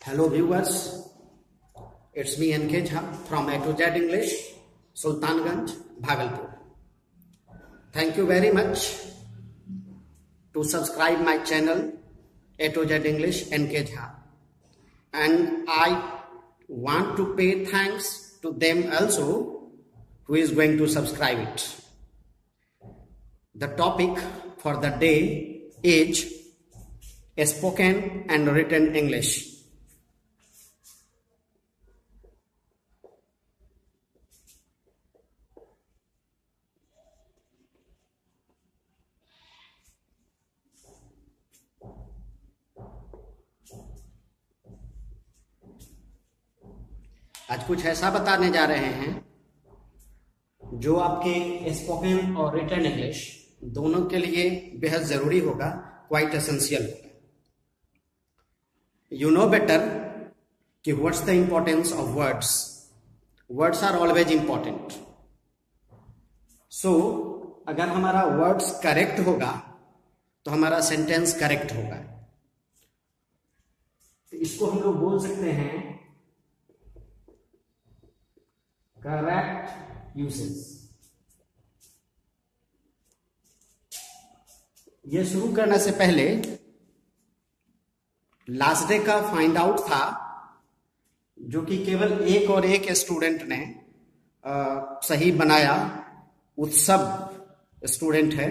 Hello viewers, it's me NK Jha from A to Z English, Sultanganj, Bhagalpur. Thank you very much to subscribe my channel A to Z English NK Jha. And I want to pay thanks to them also who is going to subscribe it. The topic for the day is spoken and written English. आज कुछ ऐसा बताने जा रहे हैं जो आपके spoken और रिटन इंग्लिश दोनों के लिए बेहद जरूरी होगा, क्वाइट एसेंशियल होगा. यू नो बेटर कि what's the importance of words. Words are always important. So अगर हमारा वर्ड्स करेक्ट होगा तो हमारा सेंटेंस करेक्ट होगा. तो इसको हम लोग बोल सकते हैं करेक्ट यूसेज. ये शुरू करने से पहले लास्ट डे का फाइंड आउट था, जो कि केवल एक और एक स्टूडेंट ने सही बनाया. उत्सव स्टूडेंट है.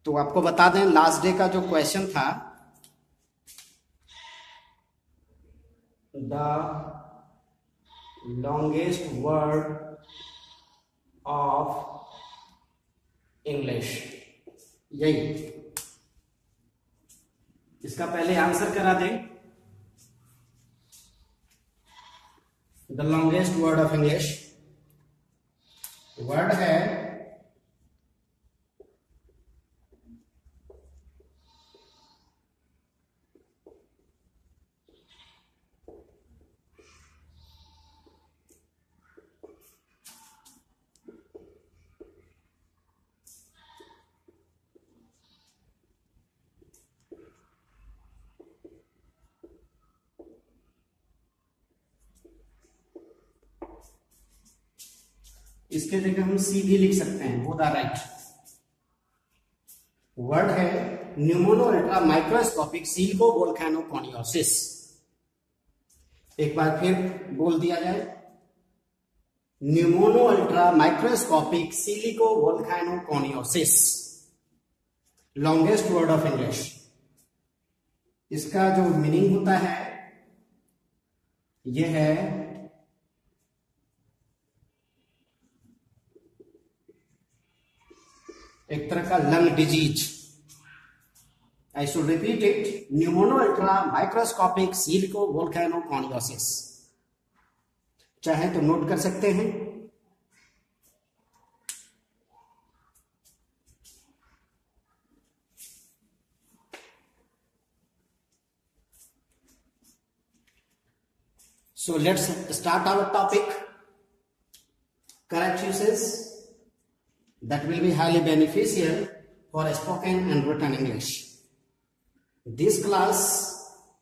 तो आपको बता दें, लास्ट डे का जो क्वेश्चन था, the longest word of English, यही. इसका पहले आंसर करा दें. The longest word of English word है इसके जगह हम सी भी लिख सकते हैं. Both are right. वर्ड है pneumonoultramicroscopicsilicovolcanoconiosis. एक बार फिर बोल दिया जाए, pneumonoultramicroscopicsilicovolcanoconiosis, longest word of English. इसका जो मीनिंग होता है यह है एक तरह का lung disease. I should repeat it, pneumonoultramicroscopicsilicovolcanoconiosis. चाहे तो नोट कर सकते हैं. So let's start our topic, correct uses that will be highly beneficial for spoken and written English. This class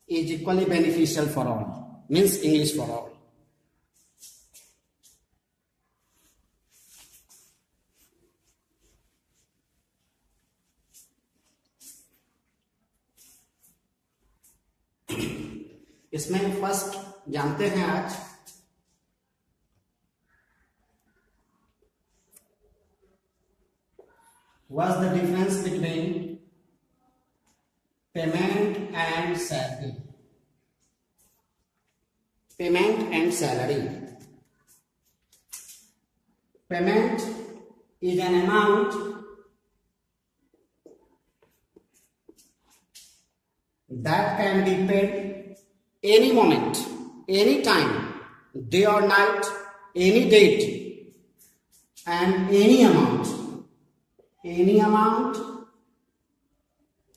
is equally beneficial for all, means English for all. इसमें first जानते हैं आज what's the difference between payment and salary. Payment and salary. Payment is an amount that can be paid any moment, any time, day or night, any date, and any amount. Any amount,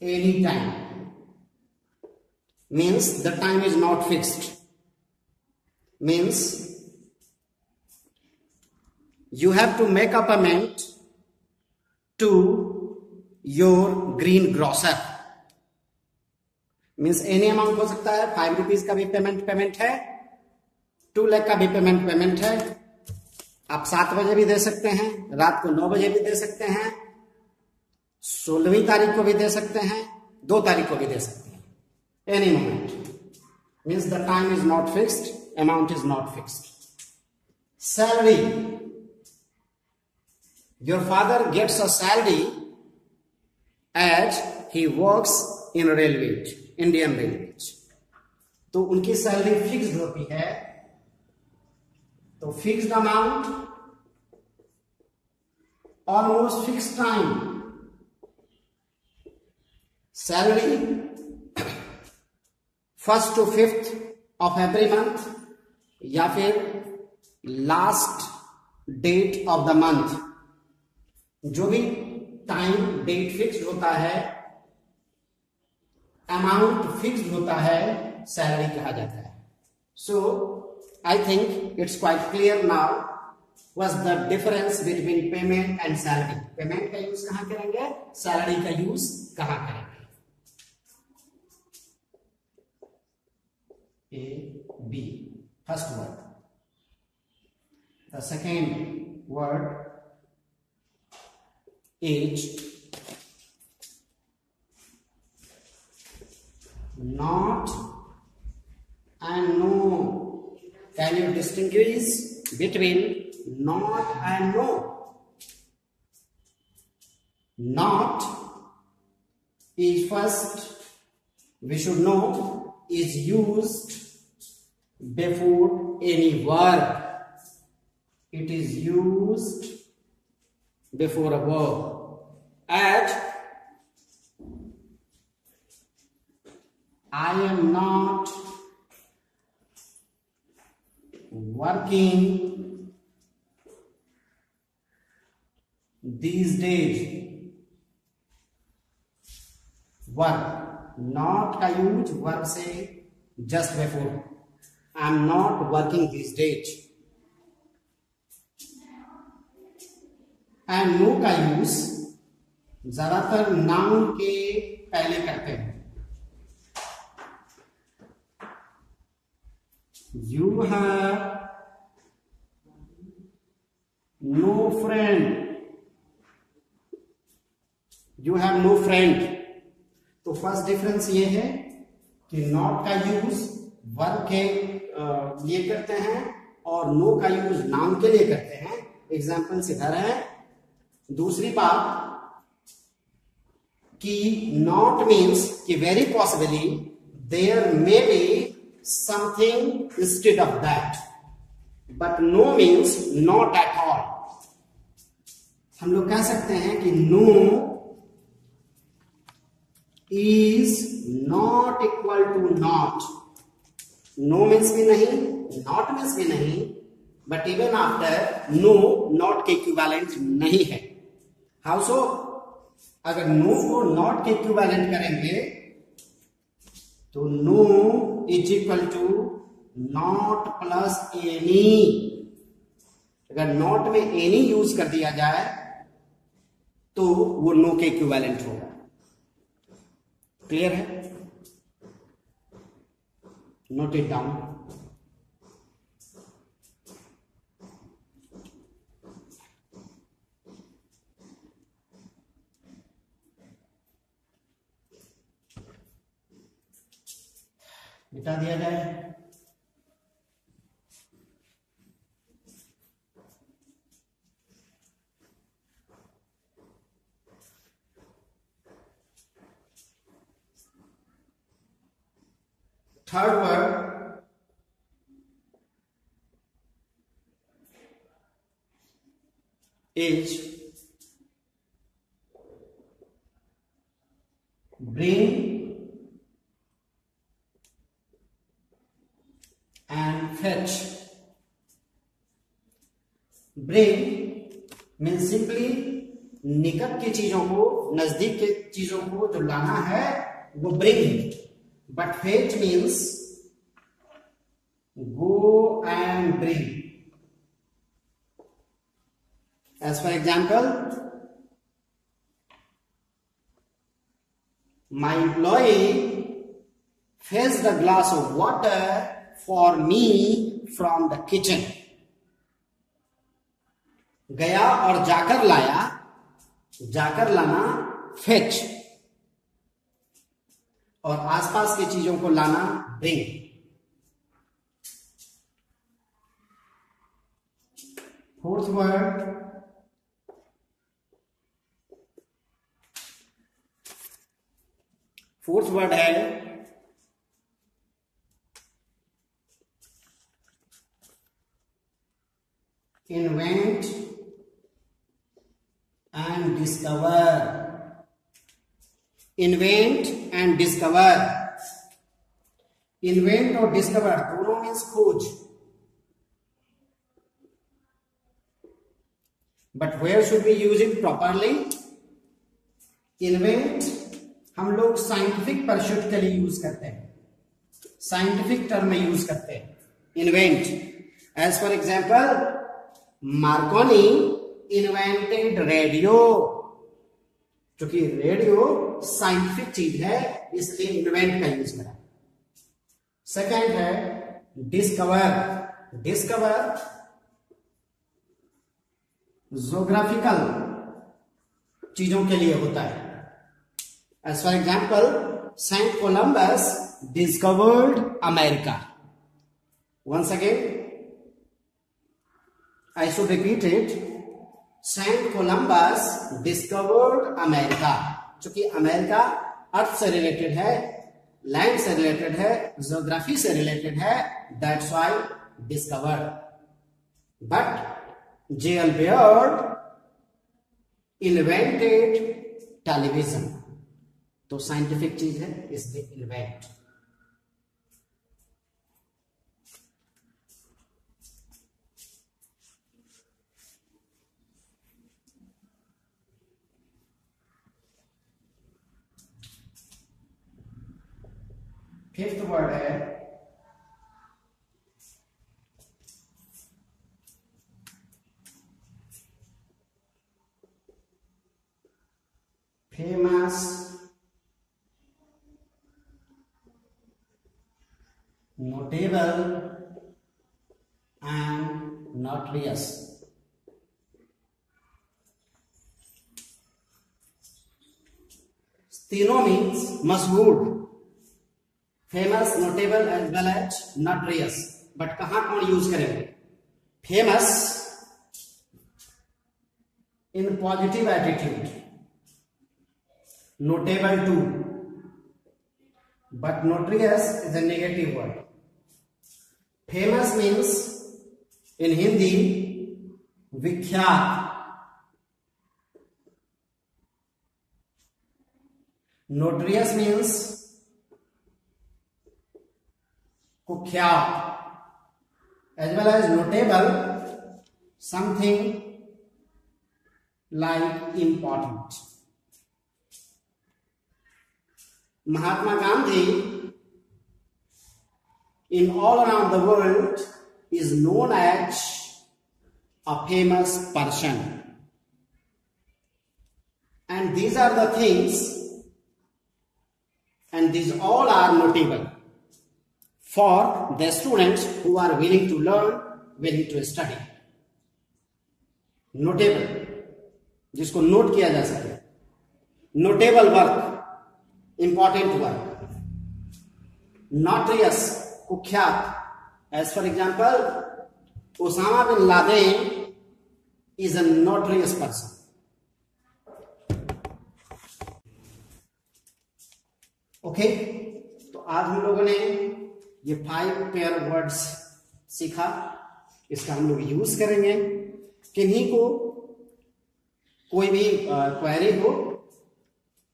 any time. Means the time is not fixed. Means you have to make a payment to your greengrocer. Means any amount हो सकता है। 5 rupees का भी payment है, 2 लाख का भी payment है। आप 7 बजे भी दे सकते हैं, रात को 9 बजे भी दे सकते हैं, 16वीं तारीख को भी दे सकते हैं, 2 तारीख को भी दे सकते हैं, any moment. Means the time is not fixed, amount is not fixed. Salary, your father gets a salary as he works in railways, Indian railways. तो उनकी सैलरी फिक्स्ड होती है, तो fixed amount, almost fixed time, salary 1st to 5th of every month, या फिर last date of the month. जो भी time date fixed होता है, अमाउंट फिक्स्ड होता है, सैलरी कहा जाता है। So I think it's quite clear now what's the difference between payment and salary. Payment का यूज कहां करेंगे, सैलरी का यूज कहां करेंगे। A, B, first word. The second word is not and no. Can you distinguish between not and no? Not is first, we should know, is used before any verb. It is used before a verb. As I am not working these days. Verb, not का use verb से just before. I am not working this days. And no का use ज्यादातर noun के पहले करते हैं। You have no friend, you have no friend. तो first difference ये है कि नॉट का यूज वर्ब के लिए करते हैं और नो का यूज नाउन के लिए करते हैं। एग्जाम्पल इधर है। दूसरी बात कि नॉट मीन्स कि very possibly there may be something instead of that, but no means not at all. हम लोग कह सकते हैं कि no is not equal to not. No means भी नहीं, not means भी नहीं, but even after no not के equivalent नहीं है। How so? अगर no को not के equivalent करेंगे तो no is equal to not plus any। अगर not में any यूज कर दिया जाए तो वो no के equivalent होगा। क्लियर है? Note it down. मिटा दिया जाए। Third word is bring and fetch. Bring means simply निकट की चीजों को, नजदीक के चीजों को जो लाना है वो bring. But fetch means go and bring. As for example, my employee fetch the glass of water for me from the kitchen. गया और जाकर लाया, जाकर लाना fetch, और आसपास की चीजों को लाना bring. फोर्थ वर्ड है invent and discover. Invent and discover. Invent और डिस्कवर दोनों मीन्स खोज. But where should be use it properly? Invent हम लोग साइंटिफिक परस्यूट के लिए यूज करते हैं, साइंटिफिक टर्म में यूज करते हैं invent. As for example, Marconi invented radio. क्योंकि रेडियो साइंटिफिक चीज है, इसलिए इन्वेंट का यूज करा. सेकेंड है डिस्कवर. डिस्कवर ज्योग्राफिकल चीजों के लिए होता है. As for example, Saint Columbus discovered America. Once again, I should repeat it. Saint Columbus discovered America. चूंकि अमेरिका अर्थ से रिलेटेड है, लैंड से रिलेटेड है, ज्योग्राफी से रिलेटेड है, that's why discovered. But J.L. Baird invented television. तो scientific चीज है, इसलिए इन्वेंट. फिफ्थ वर्ड है फेमस, notable and notorious. तीनों मीन्स मशहूर, famous, notable as well as notorious. But कहां कौन यूज करेंगे? Famous in positive attitude, notable too, but notorious is a negative word. Famous means in Hindi विख्यात. Notorious means कुख्यात. As well as notable, something like important. Mahatma Gandhi in all around the world is known as a famous person. And these are the things, and these all are notable for the students who are willing to learn, willing to study. Notable, जिसको note किया जा सके. Notable work, important work. Notorious, कुख्यात. As for example, Osama bin Laden is a notorious person. Okay, तो आज हम लोगों ने ये 5 पेयर वर्ड्स सीखा. इसका हम लोग यूज करेंगे. किन्हीं को कोई भी क्वेरी हो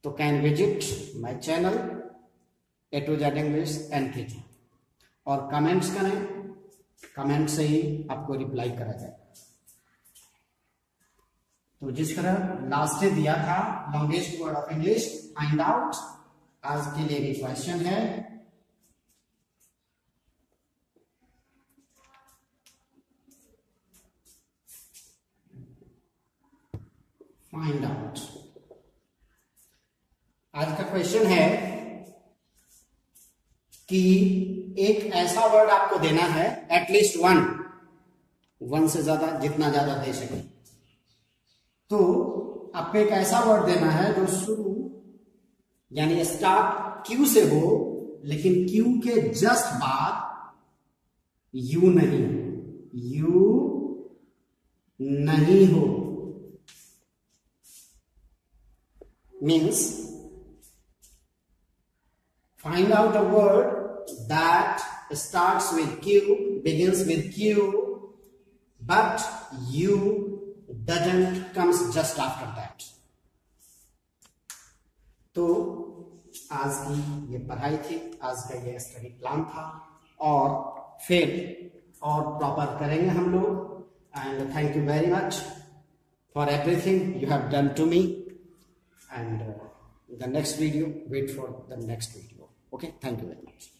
तो can visit my channel A to Z English NKG और कमेंट्स करें. कमेंट से ही आपको रिप्लाई करा जाए. तो जिस तरह लास्ट डे दिया था longest word of English find out, आज के लिए भी क्वेश्चन है. Find out. आज का क्वेश्चन है कि एक ऐसा वर्ड आपको देना है, एटलीस्ट वन से ज्यादा, जितना ज्यादा दे सके। तो आपको एक ऐसा वर्ड देना है जो शुरू यानी स्टार्ट क्यू से हो, लेकिन क्यू के जस्ट बाद यू नहीं हो। Means find out a word that starts with Q, begins with Q, but U doesn't comes just after that. तो आज की ये पढ़ाई थी, आज का ये स्टडी प्लान था, और फिर और प्रॉपर करेंगे हम लोग। And thank you very much for everything you have done to me, and the next video, wait for the next video. Okay, thank you very much.